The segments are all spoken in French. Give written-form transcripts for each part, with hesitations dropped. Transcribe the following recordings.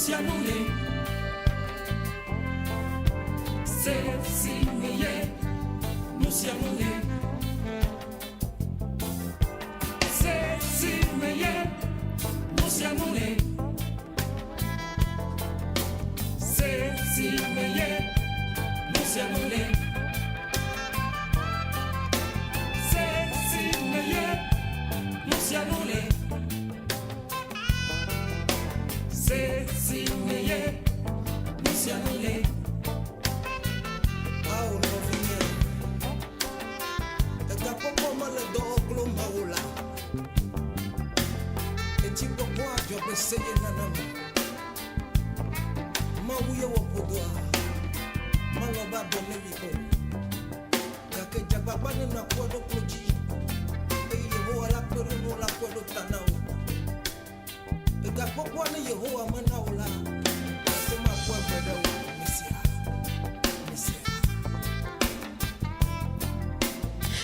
Musiamule, c'est signé, Musiamule, c'est signé, Musiamule, c'est signé, Musiamule, c'est signé, Musiamule. C'est signé, Musiamule. Ah, on va finir. Et t'as pas comment le dos maoula. Et tu peux voir, je peux essayer nanama. Mawuye wapodoa. Maloba boneliko. Yake jababane na kwado koji. Eye hoa la peruno la kwado tanao.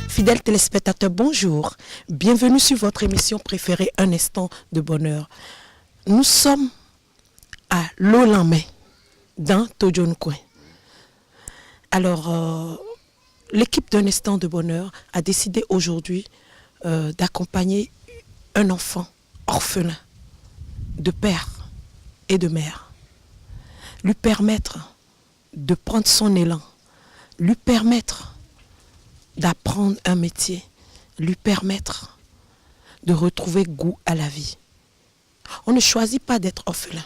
Fidèles téléspectateurs, bonjour. Bienvenue sur votre émission préférée, Un instant de bonheur. Nous sommes à Lolamé, dans Tojonkoué. Alors, l'équipe d'Un instant de bonheur a décidé aujourd'hui d'accompagner un enfant orphelin de père et de mère, lui permettre de prendre son élan, lui permettre d'apprendre un métier, lui permettre de retrouver goût à la vie. On ne choisit pas d'être orphelin.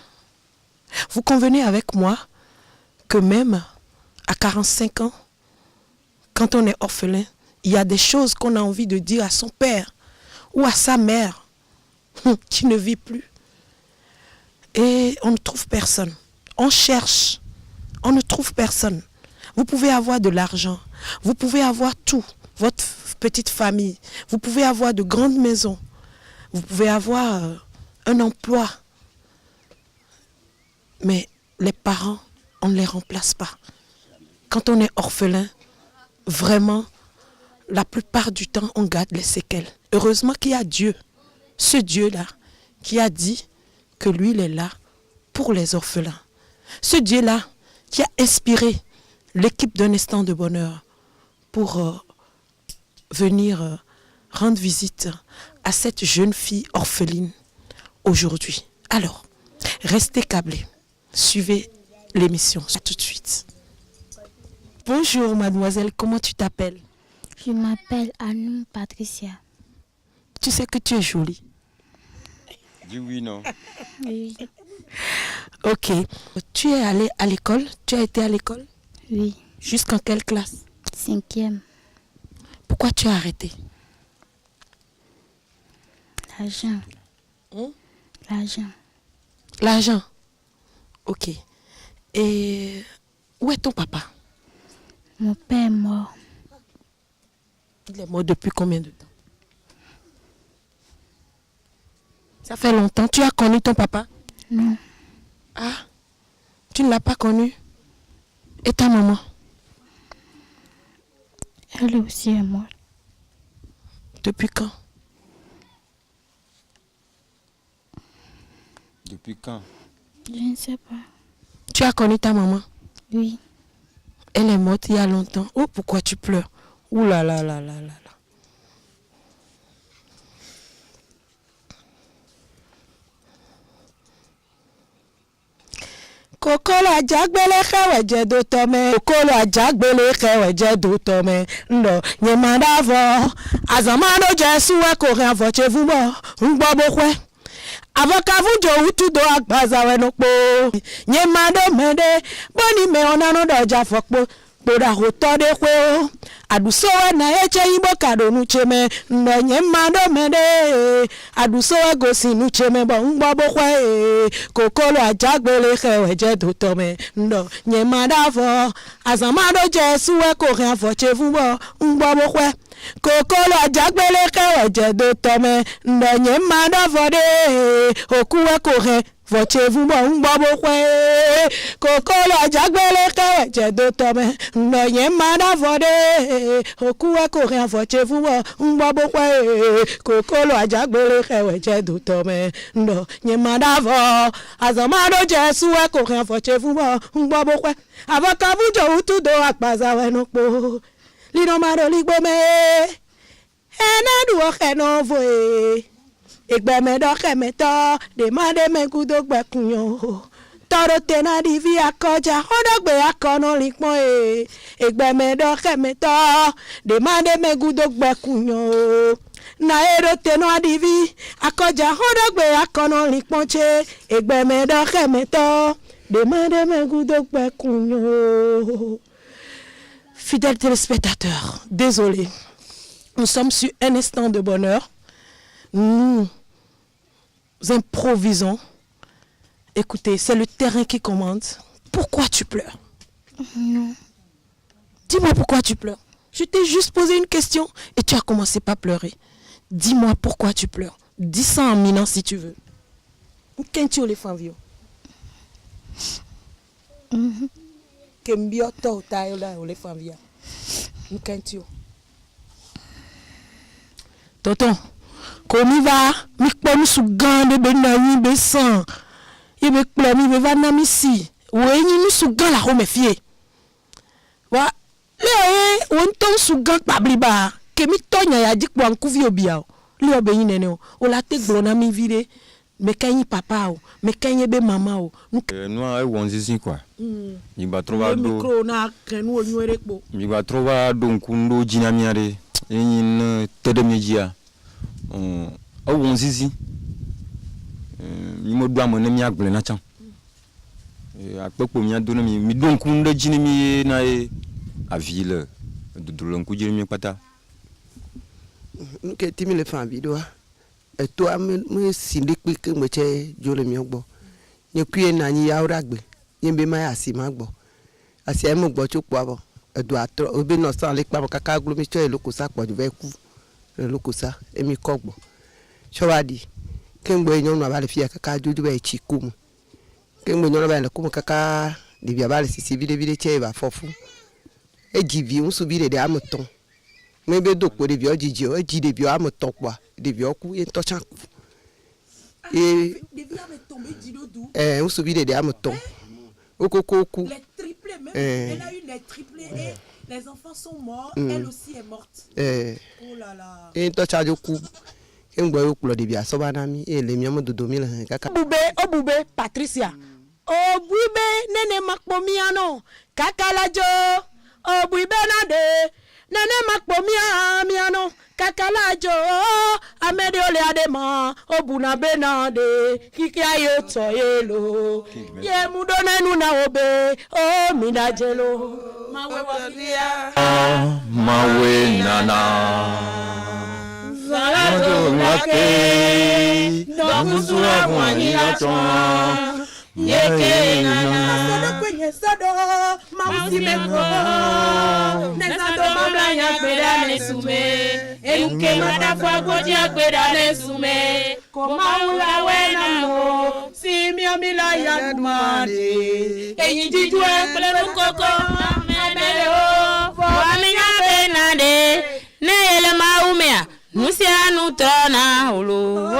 Vous convenez avec moi que même à 45 ans, quand on est orphelin, il y a des choses qu'on a envie de dire à son père ou à sa mère qui ne vit plus. Et on ne trouve personne. On cherche. On ne trouve personne. Vous pouvez avoir de l'argent. Vous pouvez avoir tout. Votre petite famille. Vous pouvez avoir de grandes maisons. Vous pouvez avoir un emploi. Mais les parents, on ne les remplace pas. Quand on est orphelin, vraiment, la plupart du temps, on garde les séquelles. Heureusement qu'il y a Dieu. Ce Dieu-là qui a dit que lui, il est là pour les orphelins. Ce Dieu-là qui a inspiré l'équipe d'Un instant de bonheur pour venir rendre visite à cette jeune fille orpheline aujourd'hui. Alors, restez câblés. Suivez l'émission. À tout de suite. Bonjour mademoiselle, comment tu t'appelles? Je m'appelle Anou Patricia. Tu sais que tu es jolie. Dis oui, non. Oui. Ok. Tu es allée à l'école? Tu as été à l'école? Oui. Jusqu'en quelle classe? 5e. Pourquoi tu as arrêté? L'argent. L'argent. L'argent. Ok. Et où est ton papa? Mon père est mort. Il est mort depuis combien de temps? Ça fait longtemps. Tu as connu ton papa? Non. Ah, tu ne l'as pas connu? Et ta maman? Elle aussi est morte. Depuis quand? Depuis quand? Je ne sais pas. Tu as connu ta maman? Oui. Elle est morte il y a longtemps. Oh, pourquoi tu pleures? Ouh là là là là là là. Kokolo ajagbele khewe jedo tome. Kokolo ajagbele khewe jedo tome. Ndo nyemanda vo. Azamano jesu e kore avoche vumo. Ngbo bokwe. Avokavu jo utudo agbaza wenokpo. Nyemando mende. Boni me onano doja fokpo. Boda hoto de kwe. Adusowe na eche ibo kado nucheme. Ndo nyemando mende. Adusowe gosi nucheme bo ngbo bokwe. Kokolo ajagbele khewe jedo tome. Ndo nyemanda vo. Azamando jesu e kore avoche vumo. Ngbo bokwe. kokolo ajagbele kewe jedo tome ndonye mada vode okuwe kore voche vubo ngbobo kwe kokolo ajagbele kewe jedo tome ndonye mada vode okuwe kore voche vubo ngbobo kwe kokolo ajagbele kewe jedo tome ndonye mada vo azamado jesu we kore voche vubo ngbobo kwe avakavu jo utudo akpaza wenokpo lino maro ligbome enadu okeno voe egbeme do kemeto demande mengudo gbekunyo toro tena divi akoja odogbe akono likmo egbeme do kemeto demande mengudo gbekunyo na ero teno adivi akoja odogbe akono likmoche egbeme do kemeto demande mengudo gbekunyo. Fidèles téléspectateurs, désolé. Nous sommes sur un instant de bonheur. Nous improvisons. Écoutez, c'est le terrain qui commande. Pourquoi tu pleures? Non. Dis-moi pourquoi tu pleures. Je t'ai juste posé une question et tu as commencé par pleurer. Dis-moi pourquoi tu pleures. Dis ça en minant si tu veux. Qu'est-ce que tu fais? Kembio to tayo la ole famia nkantio tonton komi va mi kpo mi su gan de be na yin be san ye be kpo mi be va na mi si we yin mi su gan la ho me fie wa le won ton su gan pabli ba ke mi tonya ya dik po anku vi obia le obe yin nene o la te glo na mi vide me kanyi papa o me kanyi be mama o Nous wonzizi quoi. Il va trouver micro na kenu onywere kpo. Il va trouver donc undo jinamiare yin tedemejia. Wonzizi. Mi mo do amone mi agle na chan. Akpepo mi adona mi donc undo jinimi na a ville de dolonku jinimi pata. Nke timi le fan video. Et toi me sindik que me che jole mi ogbo. Nye kuye na nyi ya uragbe. Nye be ma asi magbo. Asi mo gbo chukwa bo. Edo atro obe no san le pa kaka aglo mi cho eloko sa po ju ve ku. Eloko sa emi kogbo. Showadi. Kengbo enyo na ba le fie kaka juju be chiku mu. Kengbo enyo na ba le ku kaka de bia ba le sisi vide che ba fofu. E jivi un subire de amoton. Mebe dokpo de bi ojiji o ji de bi amoton kwa de bi oku e to chan ku. Et on se vide des amoutons. Les triplés, même elle a eu les triplés et les enfants sont morts, elle aussi est morte. Oh là là. Et toi, tu as du coup, un boy au couleur de bien, ça va nami et les miens de 2000. Oboube, Patricia. Oboube, nene makpomiano, kakalajo. Oboube nade, nene makpomiano. Kakalajo amede ole adema obuna benade kiki ayo toyelo ye mudona nuna obe o midajelo mawe wakia Mawe nana zalado ngake Namuzua mwani aton yeke nana sodo kwenye sodo mausimeko nesado mamla ya kweda nesume eluke madafwa godia kweda nesume komaula wena mo simio mila ya dumade eyi jijwe plenu koko mamele o waminya benade neyele maumea nusianu tona ulu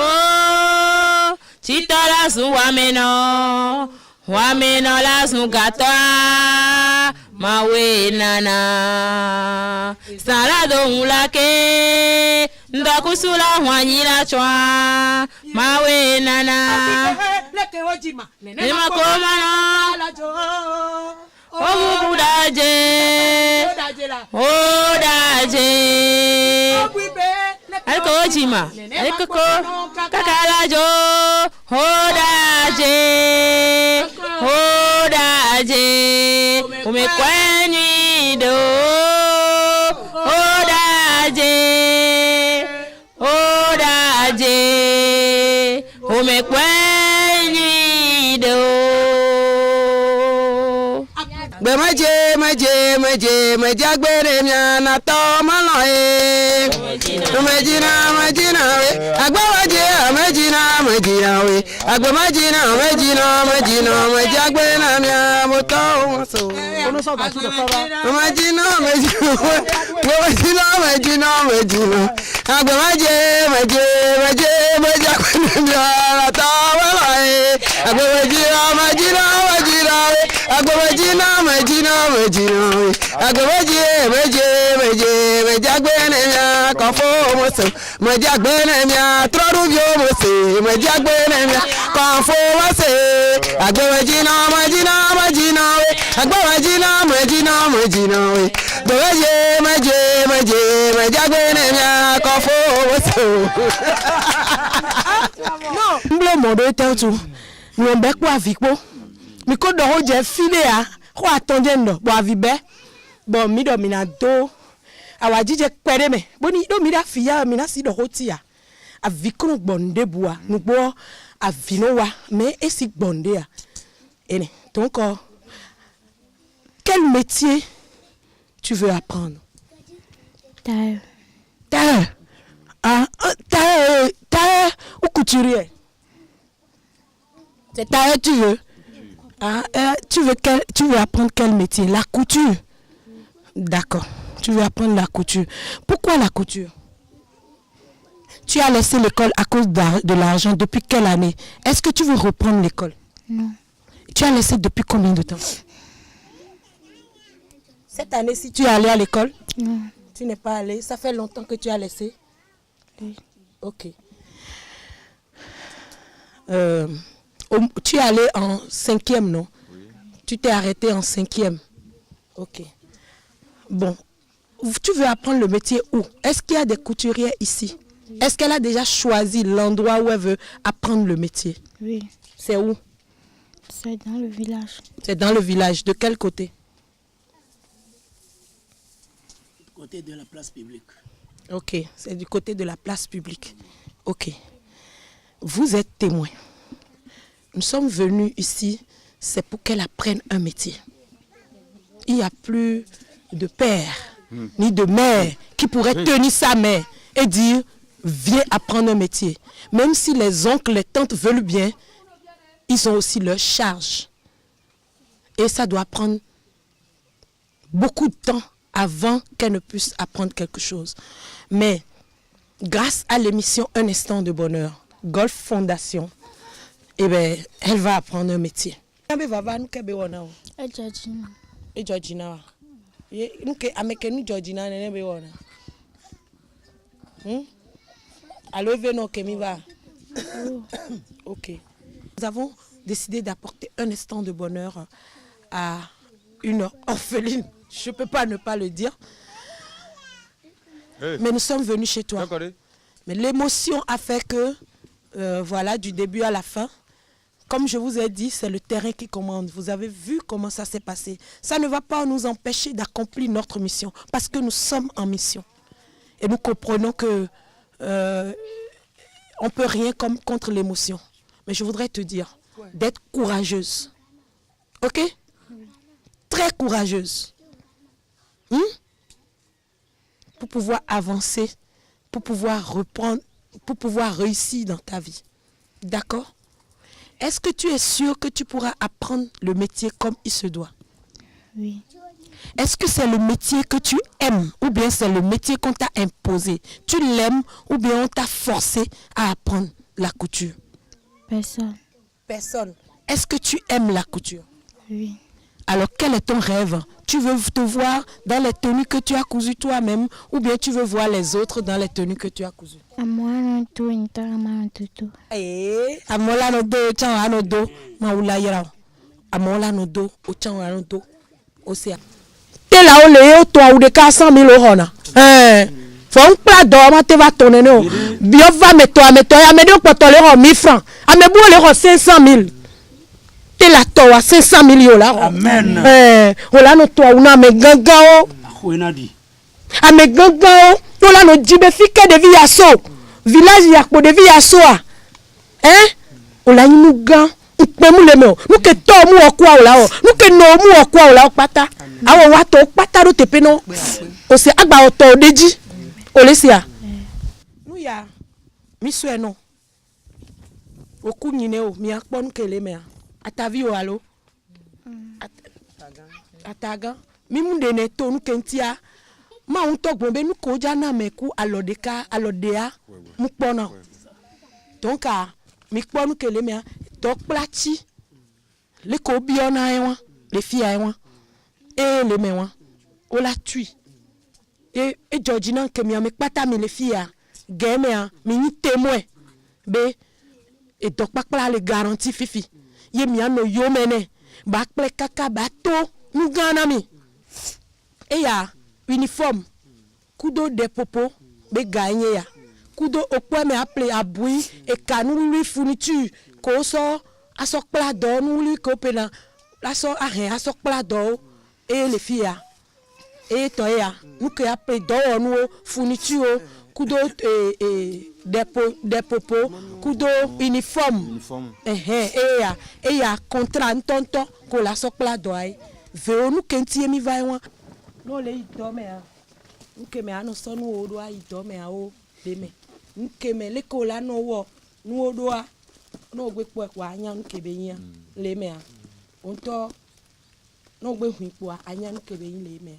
chitola su wameno la su gata mawe nana salado mulake ndokusula hwanyira chwa mawe nana leke wajima nema komano omubudaje odaje alko wajima alko kakalajo odaje umekwenyi do odaje umekwenyi do Bemaje agbere miana to malo e. Majina we. Agbawaje majina we. Agbamajina majagbena mia moto so. Majina. Agbamaje majagbena miana to malo e. Agbamajina we. Agbamajina majagbene mia kofo moso. Majagbene mia troruvio mose. Majagbene mia kofo mose. Agbamajina we. Agbamajina we. Majagbene mia kofo moso. Non, mble modo etentu. Mwembe kwa vikpo. Miko do hoje file ya. Ho atonde ndo bo avibe. Bo mi do mina do. Awajije kwere me. Boni do mi da fiya mina si do hoti ya. Avikro bonde bua. Nubo avinowa mais esi bonde ya. Ene. Donc quel métier tu veux apprendre? Tailleur. Tailleur. Ah, tailleur ou couturier? C'est tailleur tu veux? Ah, tu veux apprendre quel métier? La couture. D'accord. Tu veux apprendre la couture. Pourquoi la couture? Tu as laissé l'école à cause de l'argent. Depuis quelle année? Est-ce que tu veux reprendre l'école? Non. Tu as laissé depuis combien de temps? Cette année-ci, tu es allé à l'école? Non. Tu n'es pas allé. Ça fait longtemps que tu as laissé? Oui. Ok. Tu es allé en 5e, non? Oui. Tu t'es arrêté en 5e. Ok. Bon. Tu veux apprendre le métier où? Est-ce qu'il y a des couturières ici? Oui. Est-ce qu'elle a déjà choisi l'endroit où elle veut apprendre le métier? Oui. C'est où? C'est dans le village. C'est dans le village. De quel côté? Côté de la place publique. Ok, c'est du côté de la place publique. Ok. Vous êtes témoin. Nous sommes venus ici, c'est pour qu'elle apprenne un métier. Il n'y a plus de père, ni de mère qui pourrait tenir sa main et dire « Viens apprendre un métier ». Même si les oncles, les tantes veulent bien, ils ont aussi leur charge. Et ça doit prendre beaucoup de temps avant qu'elle ne puisse apprendre quelque chose. Mais grâce à l'émission Un instant de bonheur, Golf Fondation, eh ben, elle va apprendre un métier. Ok. Nous avons décidé d'apporter un instant de bonheur à une orpheline. Je ne peux pas ne pas le dire. Hey. Mais nous sommes venus chez toi. Mais l'émotion a fait que, voilà, du début à la fin, comme je vous ai dit, c'est le terrain qui commande. Vous avez vu comment ça s'est passé. Ça ne va pas nous empêcher d'accomplir notre mission, parce que nous sommes en mission. Et nous comprenons que on ne peut rien contre l'émotion. Mais je voudrais te dire d'être courageuse. Ok? Très courageuse. Pour pouvoir avancer, pour pouvoir reprendre, pour pouvoir réussir dans ta vie. D'accord? Est-ce que tu es sûr que tu pourras apprendre le métier comme il se doit? Oui. Est-ce que c'est le métier que tu aimes ou bien c'est le métier qu'on t'a imposé? Tu l'aimes ou bien on t'a forcé à apprendre la couture? Personne. Personne. Est-ce que tu aimes la couture? Oui. Alors quel est ton rêve? Tu veux te voir dans les tenues que tu as cousues toi-même ou bien tu veux voir les autres dans les tenues que tu as cousues? T'es la toa 500 millions là. Amen. On l'a no toa una me gangao. Ame gangao, on l'a no jibe fike de viaso. Village yakpo de viaso. On l'a inu gang, pemu le me nu ke to mu okwa o la o nu ke no mu okwa o la o pata awo wa to pata do tepe no o se agba o to deji o le sia nu ya mi so e no oku nyine o mi akpo nu ke le me atavi o alo ataga mi mu de ne to nu ke ntia ma un to gbon be nu ko ja na me ku alodeka alodea mu pona donc mi kpɔ nu kele mea tɔ kplatsi le ko biɔ na ye wa le fia ye wa le me wa o la tui e dzɔdzi na ke mia mi kpata mi le fia gɛ mea mi nyi témoin be dɔkpakpla le garanti fifi ye mia no yo mene ba kple kaka ba to nu gã na mi eya uniforme kudo de popo be gagné ya kudo okwe me appelé abui et kanu lui fourniture ko so aso kpla do nu lui ko pena aso ahen aso kpla do e le fia e to ya nu ke appelé do nu fourniture kudo de popo kudo uniforme e ya contrat ntonto ko la so kpla do ai ve nu kenti mi vai wa no le do me a nke me ano so nu o do ai do me a o de me nke me le ko la no wo nu o do a no gbe po ko anya nke be yin le me a onto no gbe hu po anya nke be yin le me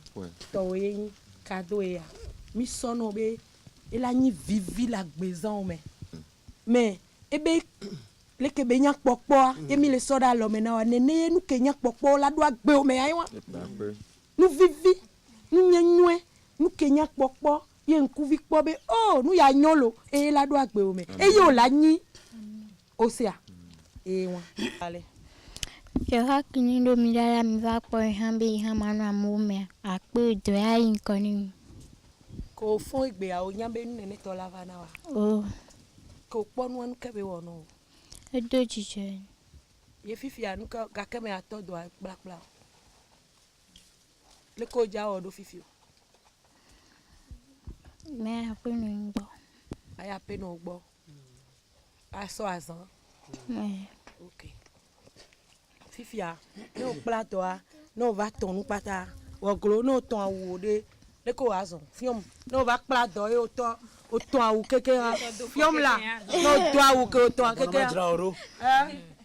to yin cadeau ya mi so no be e la ni vivi la gbezan me mais e be le ke be nya popo e mi le so da lo me na wa nene nu ke nya popo la do agbe o me ai wa nu vivi nu nyenwe nu kenya kpokpo ye nkuvi kpo be oh nu ya nyolo e la do agbe o me e yo la nyi o sia e won ale Je crois que nous sommes là, nous allons pour un peu de temps, mais après, de là, il connaît. Ko fo igbe a o nyambe nu nene to lava na wa Oh, ko ponu anu kebe wono et deux chichens. ye fifi anu ka keme ato do black black le ko ja o do fifi Mais après, nous sommes aya pe no gbo aso azan bon. ok fifi a no plato a no va ton nu pata wo glo no ton awu de le ko azan fiom no va plato e o ton awu keke fiom la no do awu ke o ton keke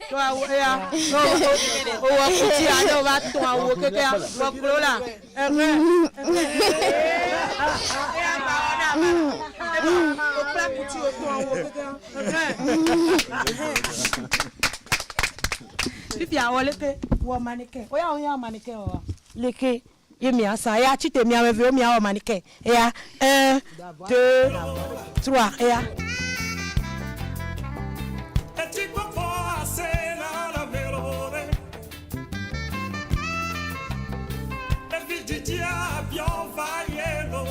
to awu ya no o wa kuti a no va ton awu keke wo glo la o pla kuti o ton awu keke fifi a wole ke wo mannequin o ya mannequin o leke ye mi asa ya chite mi awe mi awo mannequin ya 1 2 3 ya E ti può essere la melore E vidi già piovaielo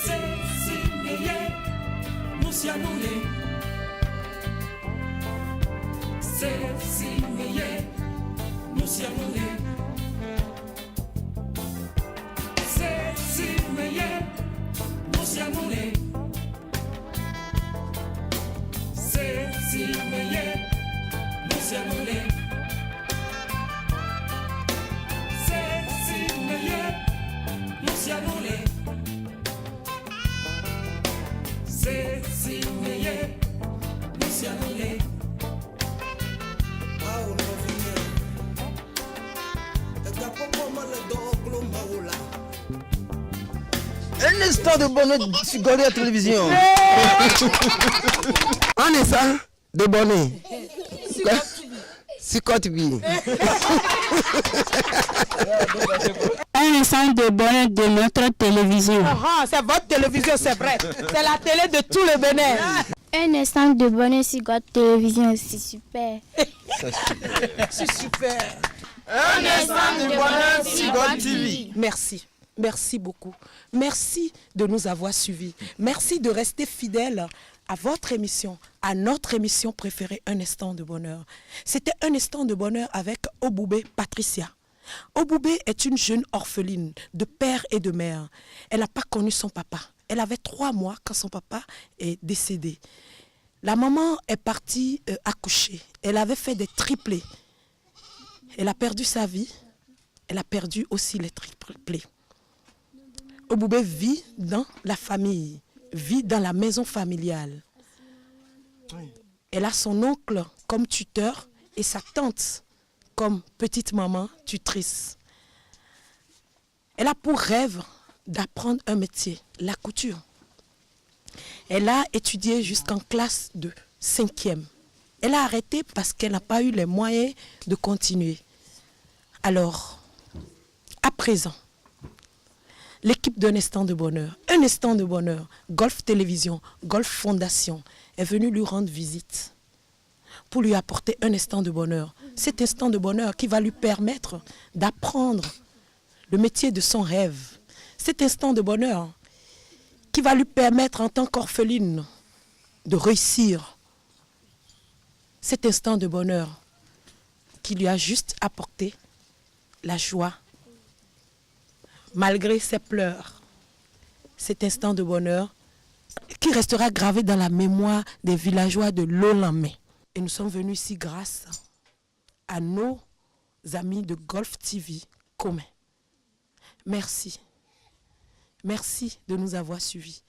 Se si mieye non si annule Se si mieye non si annule Se si mieye non si annule Se si mieye non si annule Se si mieye non si annule Se si mieye non si annule Ah, on va finir. Et t'as pas comment le dos là. Un instant de bonheur sur Gorilla Télévision. Un instant de bonheur. Sur Côte TV. Un instant de bonheur de notre télévision. c'est votre télévision c'est vrai c'est la télé de tous les Bénin Un instant de bonheur sur votre télévision, c'est super. c'est super Un instant de bonheur sur votre TV. Merci beaucoup. Merci de nous avoir suivis. Merci de rester fidèles à votre émission, à notre émission préférée, Un instant de bonheur. C'était Un instant de bonheur avec Oboubé Patricia. Oboubé est une jeune orpheline de père et de mère. Elle n'a pas connu son papa. Elle avait 3 mois quand son papa est décédé. La maman est partie accoucher. Elle avait fait des triplés. Elle a perdu sa vie. Elle a perdu aussi les triplés. Oboubé vit dans la famille, vit dans la maison familiale. Elle a son oncle comme tuteur et sa tante comme petite maman tutrice. Elle a pour rêve d'apprendre un métier, la couture. Elle a étudié jusqu'en classe de 5e. Elle a arrêté parce qu'elle n'a pas eu les moyens de continuer. Alors, à présent, l'équipe d'un instant de bonheur, Golf Télévision, Golf Fondation, est venue lui rendre visite pour lui apporter un instant de bonheur. Cet instant de bonheur qui va lui permettre d'apprendre le métier de son rêve. Cet instant de bonheur qui va lui permettre en tant qu'orpheline de réussir. Cet instant de bonheur qui lui a juste apporté la joie malgré ses pleurs. Cet instant de bonheur qui restera gravé dans la mémoire des villageois de l'Olamé. Et nous sommes venus ici grâce à nos amis de Golf TV commun. Merci. Merci de nous avoir suivis.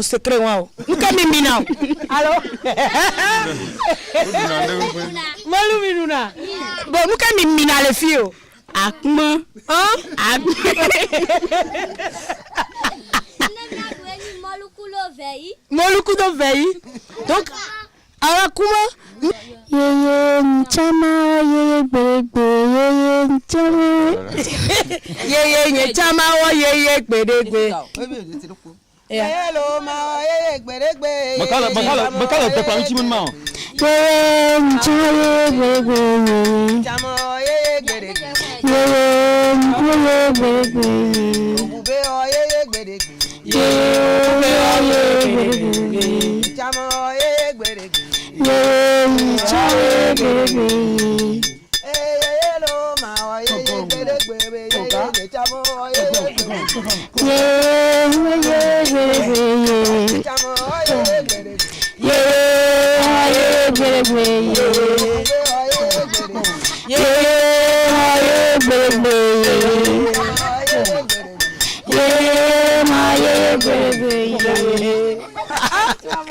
Secret wow. Nous sommes minants. Alors. Maluminuna. Bon, nous sommes minants les filles. Akma. Hein? Molukudo veille. Donc, alors comment? Yeye chama yeye bebe yeye chama. Yeye chama wa yeye bebe. Hello, ma gbèrègbè. Bakala te pa mchi mon Yeye chama bebe. Chamo yeye gbèrègbè. Yeye bebe. Obube o yeye gbèrègbè. Yeye bebe. Chamo yeye gbèrègbè. Yeye chama bebe. Hello, ma yeye gbèrègbè. Yeye chamo yeye gbèrègbè.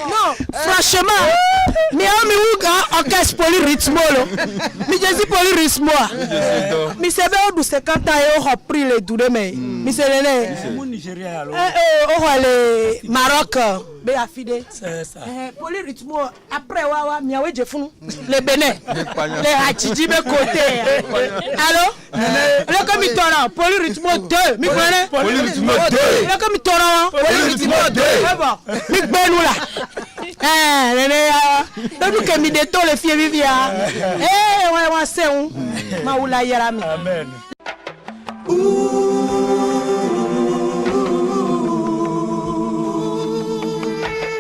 Non, franchement, mi uga orchestre polyrythme lo. Mi jesi polyrythme. Mi sebe o du 50 ans et o repris le doudé mais. Mi selene. Mon Nigeria alors. Le Maroc be afide. C'est ça. Polyrythme après wa mi awe jefunu. Le Bénin. Le Hadjidji be côté. Allô? Le comme tora polyrythme 2. Mi connais? Polyrythme 2. Le comme tora Polyrythme 2. C'est bon. Mi gbenu là. Donc que mi déto les filles vivia. Ouais c'est on. Ma oula yarami. Amen. Ooh.